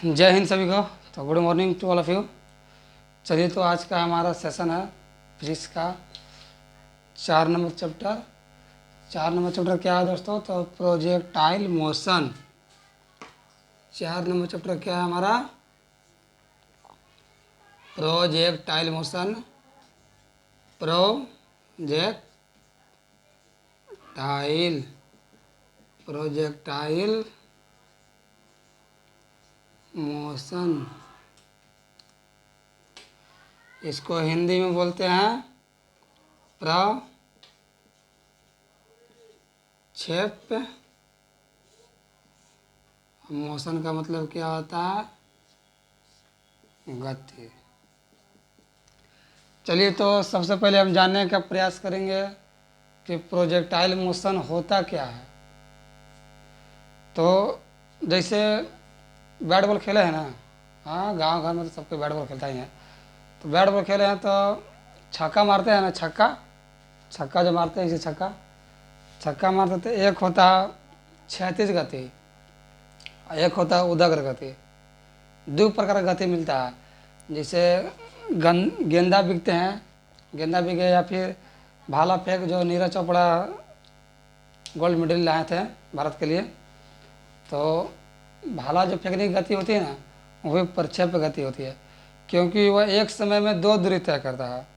जय हिंद सभी को। तो good morning to all of you. चलिए, तो आज का हमारा सेशन है फिजिक्स का 4 नंबर चैप्टर। 4 नंबर चैप्टर क्या है दोस्तों? तो प्रोजेक्टाइल मोशन। 4 नंबर चैप्टर क्या है हमारा? Projectile motion. Projectile projectile motion, इसको हिंदी में बोलते हैं प्रक्षेप मोशन। का मतलब क्या होता है? गति। चलिए, तो सबसे पहले हम जानने का प्रयास करेंगे कि प्रोजेक्टाइल मोशन होता क्या है। तो जैसे बैट बॉल खेले हैं ना, हाँ, गांव घर में तो सबको बैट बॉल खेलता ही है। तो बैट बॉल खेले हैं तो छक्का मारते हैं ना, छक्का छक्का जो मारते हैं, इसे छक्का छक्का मारते तो एक होता है क्षैतिज गति और एक होता है उदग्र गति। दो प्रकार का गति मिलता है। जैसे गेंदा बिकते हैं, गेंदा बिके, या फिर भाला फेंक जो नीरज चोपड़ा गोल्ड मेडल लाए थे भारत के लिए। तो भाला जो फेंकने की गति होती है ना, वही प्रक्षेप गति होती है, क्योंकि वह एक समय में दो दूरी तय करता है।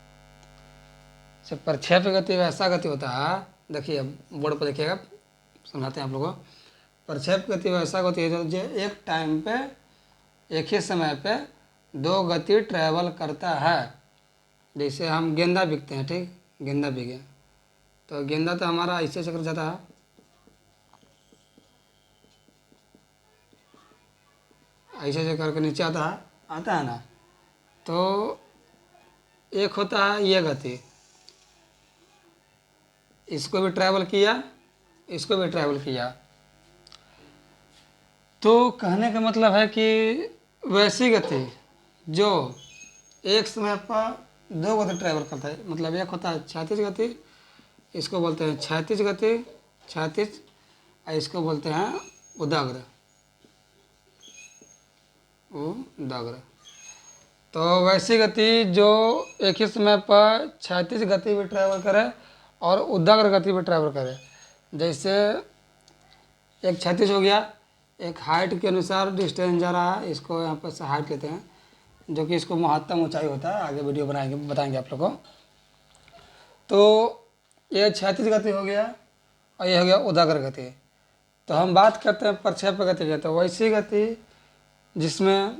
जब प्रक्षेप गति वैसा गति होता है, देखिए बोर्ड पर देखिएगा, समझाते हैं आप लोगों को। प्रक्षेप गति वैसा गति है जो एक टाइम पे, एक ही समय पे दो गति ट्रैवल करता है। जैसे हम गेंदा बिकते हैं, ठीक, गेंदा बिके तो गेंदा तो हमारा ऐसे चक्कर जाता है, ऐसे ऐसे करके नीचे आता है ना। तो एक होता है ये गति, इसको भी ट्रैवल किया, इसको भी ट्रैवल किया। तो कहने का मतलब है कि वैसी गति जो एक समय पर दो गति ट्रैवल करता है, मतलब एक होता है क्षैतिज गति, इसको बोलते हैं क्षैतिज गति, क्षैतिज, और इसको बोलते हैं उदग्र, उदग्र। तो वैसी गति जो एक ही समय पर क्षैतिज गति भी ट्रैवल करे और उदग्र गति भी ट्रैवल करे। जैसे एक क्षैतिज हो गया, एक हाइट के अनुसार डिस्टेंस जा रहा है, इसको यहाँ पर से हाइट लेते हैं, जो कि इसको महत्तम ऊंचाई होता है, आगे वीडियो बनाएंगे, बताएंगे आप लोग को। तो ये क्षैतिज गति हो गया और ये हो गया उदग्र गति। तो हम बात करते हैं प्रक्षेप गति की। तो वैसी गति जिसमें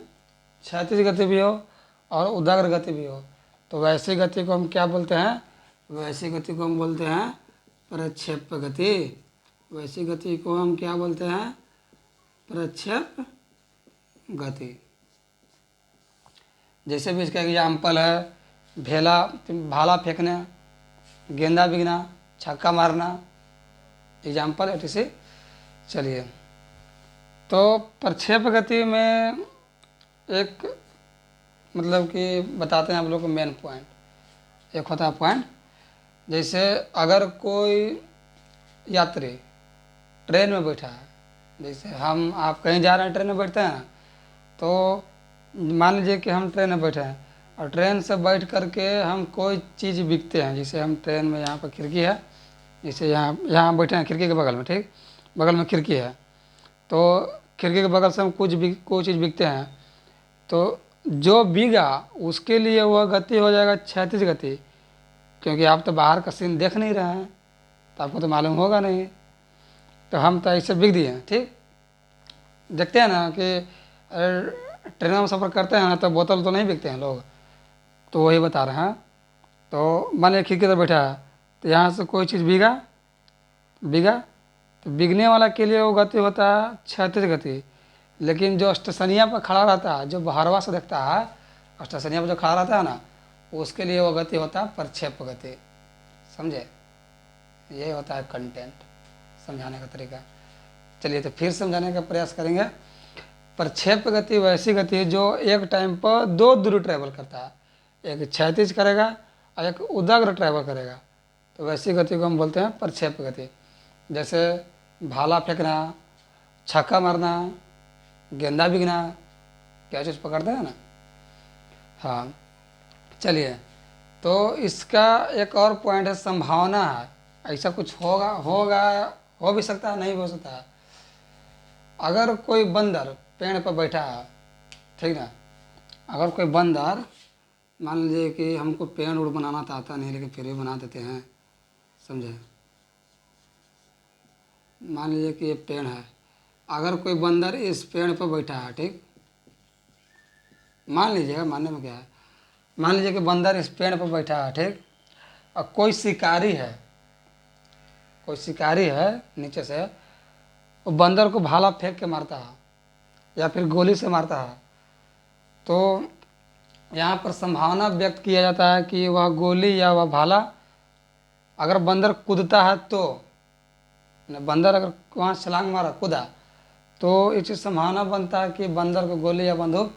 क्षैतिज गति भी हो और उदग्र गति भी हो, तो वैसी गति को हम क्या बोलते हैं? वैसी गति को हम बोलते हैं प्रक्षेप गति। वैसी गति को हम क्या बोलते हैं? प्रक्षेप गति। जैसे भी इसका एग्जाम्पल है भाला फेंकना, गेंदा बिगना, छक्का मारना, एग्जाम्पल है ऐसे। चलिए, तो प्रक्षेप गति में एक मतलब कि बताते हैं आप लोग को मेन पॉइंट। एक होता है पॉइंट, जैसे अगर कोई यात्री ट्रेन में बैठा है, जैसे आप कहीं जा रहे हैं, ट्रेन में बैठते हैं, तो मान लीजिए कि हम ट्रेन में बैठे हैं और ट्रेन से बैठ करके हम कोई चीज़ बिकते हैं। जैसे हम ट्रेन में, यहाँ पर खिड़की है, जैसे यहाँ बैठे हैं खिड़की के बगल में, ठीक, बगल में खिड़की है, तो खिड़की के बगल से हम कोई चीज़ बिकते हैं। तो जो बिगा उसके लिए वह गति हो जाएगा क्षैतिज गति, क्योंकि आप तो बाहर का सीन देख नहीं रहे हैं, तो आपको तो मालूम होगा नहीं। तो हम तो ऐसे बिक दिए, ठीक। देखते हैं ना कि ट्रेन में सफ़र करते हैं ना, तो बोतल तो नहीं बिकते हैं लोग, तो वही बता रहे हैं। तो मान लीजिए खिड़की पर बैठा है, तो यहाँ से कोई चीज़ बिगा, तो बिकने वाला के लिए वो गति होता है क्षैतिज गति। लेकिन जो स्टेशनिया पर खड़ा रहता है, जो बाहरवा से देखता है, स्टेशनिया पर जो खड़ा रहता है ना, उसके लिए वो गति होता है प्रक्षेप गति। समझे? यही होता है कंटेंट, समझाने का तरीका। चलिए, तो फिर समझाने का प्रयास करेंगे। प्रक्षेप गति वैसी गति है जो एक टाइम पर दो दूरी ट्रैवल करता है, एक क्षैतिज करेगा और एक उदग्र ट्रैवल करेगा। तो वैसी गति को हम बोलते हैं प्रक्षेप गति। जैसे भाला फेंकना, छक्का मारना, गेंदा बिगना, क्या चीज़ पकड़ते हैं ना। हाँ चलिए, तो इसका एक और पॉइंट है संभावना है, ऐसा कुछ होगा, हो भी सकता है, नहीं भी हो सकता है। अगर कोई बंदर पेड़ पर बैठा है, ठीक ना, अगर कोई बंदर, मान लीजिए कि हमको पेड़ उड़ बनाना तो आता नहीं लेकिन फिर भी बना देते हैं, समझे। मान लीजिए कि ये पेड़ है, अगर कोई बंदर इस पेड़ पर बैठा है, ठीक, मान लीजिएगा, मानने में क्या है, मान लीजिए कि बंदर इस पेड़ पर बैठा है, ठीक, और कोई शिकारी है, कोई शिकारी है नीचे से, वो बंदर को भाला फेंक के मारता है या फिर गोली से मारता है, तो यहाँ पर संभावना व्यक्त किया जाता है कि वह गोली या वह भाला, अगर बंदर कूदता है तो, बंदर अगर वहाँ छलांग मारा, कूदा, तो इस चीज़ संभावना बनता है कि बंदर को गोली या बंदूक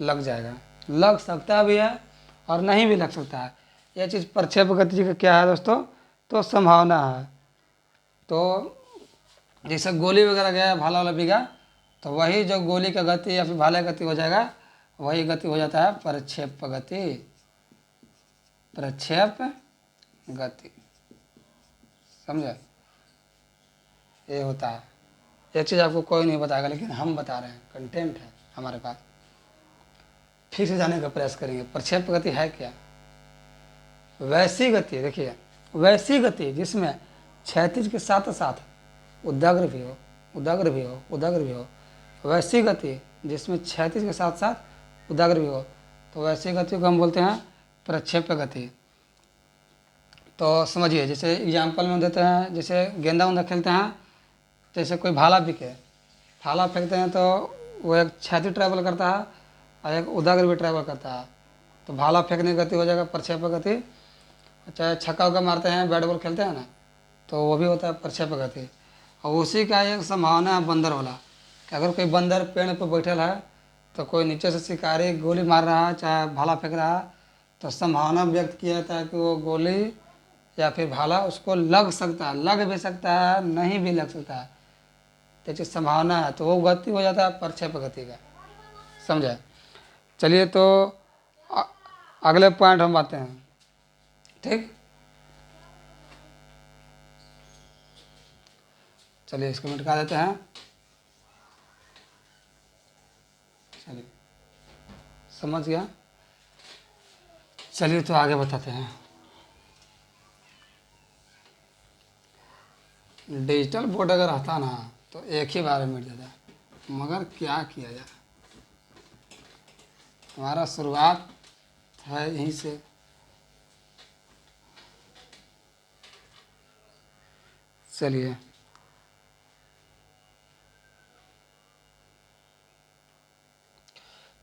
लग जाएगा। लग सकता भी है और नहीं भी लग सकता है। यह चीज़ प्रक्षेप गति का क्या है दोस्तों, तो संभावना है। तो जैसे गोली वगैरह गया, भाला वाला बिगा, तो वही जो गोली का गति या फिर भाले का गति हो जाएगा, वही गति हो जाता है प्रक्षेप गति। प्रक्षेप गति, समझे, ये होता है। ये चीज़ आपको कोई नहीं बताएगा, लेकिन हम बता रहे हैं, कंटेंट है हमारे पास। फिर से जाने का प्रयास करेंगे, प्रक्षेप गति है क्या। वैसी गति, देखिए, वैसी गति जिसमें क्षैतिज के साथ साथ उदाग्र भी हो, उदाग्र भी हो, उदाग्र भी हो, वैसी गति जिसमें क्षैतिज के साथ साथ उदाग्र भी हो, तो वैसी गति को हम बोलते हैं प्रक्षेप गति। तो समझिए, जैसे एग्जाम्पल में देते हैं, जैसे गेंदा उंदा खेलते हैं, जैसे कोई भाला फेंके, भाला फेंकते हैं तो वो एक क्षैतिज ट्रैवल करता है और एक उदाग्र भी ट्रैवल करता है, तो भाला फेंकने की गति हो जाएगा प्रक्षेप गति। चाहे छक्का उक्का मारते हैं, बैट बॉल खेलते हैं ना, तो वो भी होता है प्रक्षेप गति। और उसी का एक संभावना है बंदर वाला, कि अगर कोई बंदर पेड़ पर बैठल है तो कोई नीचे से शिकारी गोली मार रहा है, चाहे भाला फेंक रहा है, तो संभावना व्यक्त किया जाता है कि वो गोली या फिर भाला उसको लग सकता है, लग भी सकता है, नहीं भी लग सकता है, तो संभावना है, तो वो गति हो जाता है प्रक्षेप गति का, समझे। चलिए, तो अगले पॉइंट हम आते हैं, ठीक। चलिए, इसको मिटा देते हैं। चलिए, समझ गया। चलिए, तो आगे बताते हैं। डिजिटल बोर्ड अगर आता ना तो एक ही बार में मिट जाता, मगर क्या किया जाए, हमारा शुरुआत है यहीं से। चलिए,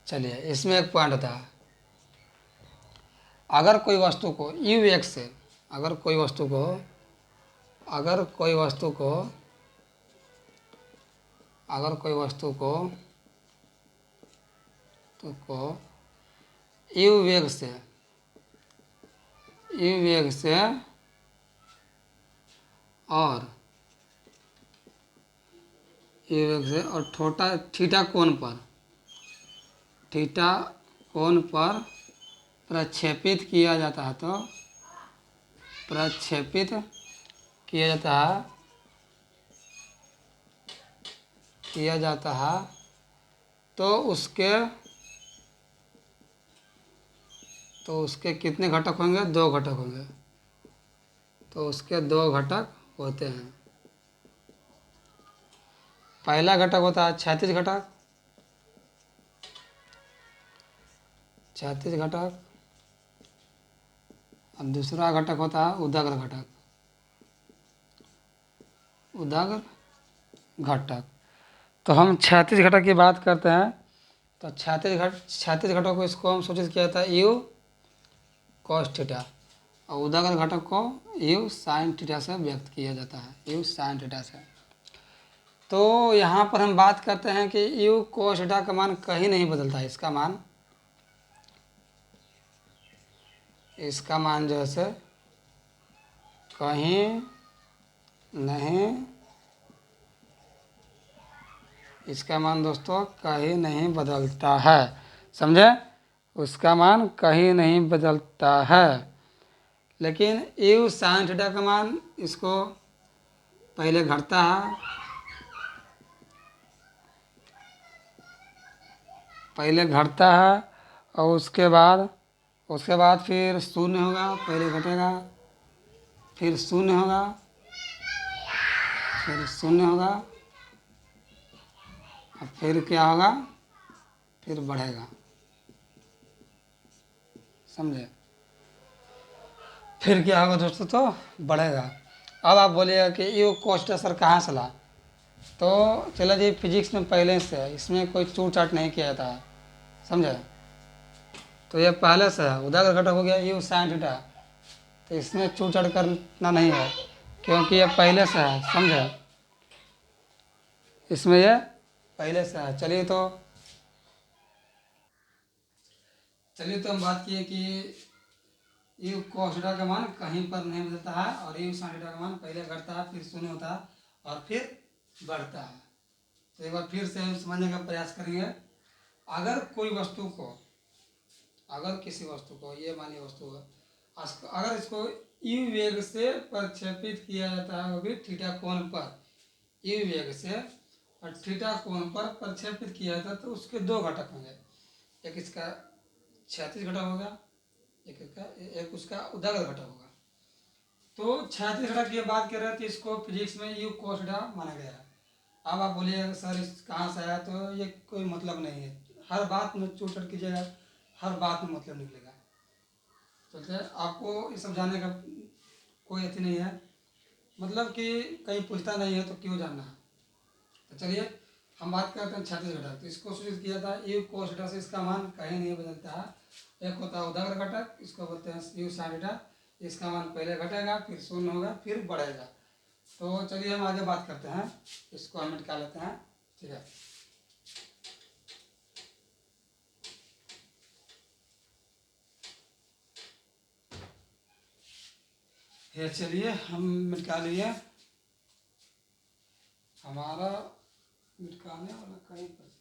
चलिए, इसमें एक पॉइंट था, अगर कोई वस्तु को यू एक्स से, अगर कोई वस्तु को, अगर कोई वस्तु को, अगर कोई वस्तु को यू वेग से, यू वेग से और यू वेग से और छोटा थीटा कोण पर, थीटा कोण पर प्रक्षेपित किया जाता है, तो प्रक्षेपित किया जाता है, किया जाता है, तो उसके कितने घटक होंगे, दो घटक होंगे, तो उसके दो घटक होते हैं। पहला घटक होता है क्षैतिज घटक, क्षैतिज घटक, और दूसरा घटक होता है उदाग्र घटक, उदाग्र घटक। तो हम क्षैतिज घटक की बात करते हैं, तो क्षैतिज घटक को इसको हम सूचित किया जाता है यू कॉस थीटा, और उदाग्र घटक को यू साइन थीटा से व्यक्त किया जाता है, यू साइन थीटा से। तो यहाँ पर हम बात करते हैं कि यू कॉस थीटा का मान कहीं नहीं बदलता है, इसका मान जो है कहीं नहीं इसका मान दोस्तों कहीं नहीं बदलता है, समझे? उसका मान कहीं नहीं बदलता है। लेकिन यू साइन थीटा का मान इसको पहले घटता है, पहले घटता है और उसके बाद फिर शून्य होगा, पहले घटेगा, फिर शून्य होगा, फिर शून्य होगा, और फिर क्या होगा, फिर बढ़ेगा, समझे? फिर क्या होगा दोस्तों, तो बढ़ेगा। अब आप बोलिएगा कि ये कोष्टा सर कहाँ से ला? तो चला जी, फिजिक्स में पहले से है, इसमें कोई छूट छाट नहीं किया था, समझे? तो ये पहले से है, उदागर घटक हो गया यू साइन थीटा, तो इसमें छूट छाट करना नहीं है क्योंकि ये पहले से है, समझे? इसमें ये पहले से है। चलिए तो हम बात किए कि यू cos थीटा का मान कहीं पर नहीं बदलता है और यू sin थीटा का मान पहले घटता है, फिर शून्य होता है और फिर बढ़ता है। तो एक बार फिर से हम समझने का प्रयास करेंगे। अगर कोई वस्तु को, अगर किसी वस्तु को, ये मानिए वस्तु है, अगर इसको यू वेग से प्रक्षेपित किया जाता है, वो भी थीटा कोण पर, यू वेग से और थीटा कोण पर प्रक्षेपित किया जाता है, तो उसके दो घटक होंगे, एक इसका क्षैतिज घटक होगा, एक उसका उदागर घटक होगा। तो क्षैतिज घटक की बात कर रहे हैं तो इसको फिजिक्स में यू cos थीटा माना गया है। अब आप बोलिए सर इस कहाँ से आया, तो ये कोई मतलब नहीं है, हर बात में चूट कीजिएगा, हर बात में मतलब निकलेगा। तो आपको ये समझाने का कोई अति नहीं है, मतलब कि कहीं पूछता नहीं है तो क्यों जानना है। तो चलिए हम बात करते हैं क्षैतिज घटक। तो इसको सूचित किया था यू cos थीटा से, इसका मान कहीं नहीं बदलता है। एक होता है उदागर घटक, इसको बोलते हैं यू sin थीटा, इसका मान पहले घटेगा, फिर शून्य होगा, फिर बढ़ेगा। तो चलिए हम आगे बात करते हैं, इसको हम निकाल लेते हैं, ठीक है? ये चलिए हम मिटा लिए, हमारा मिटकाने वाला कहीं पर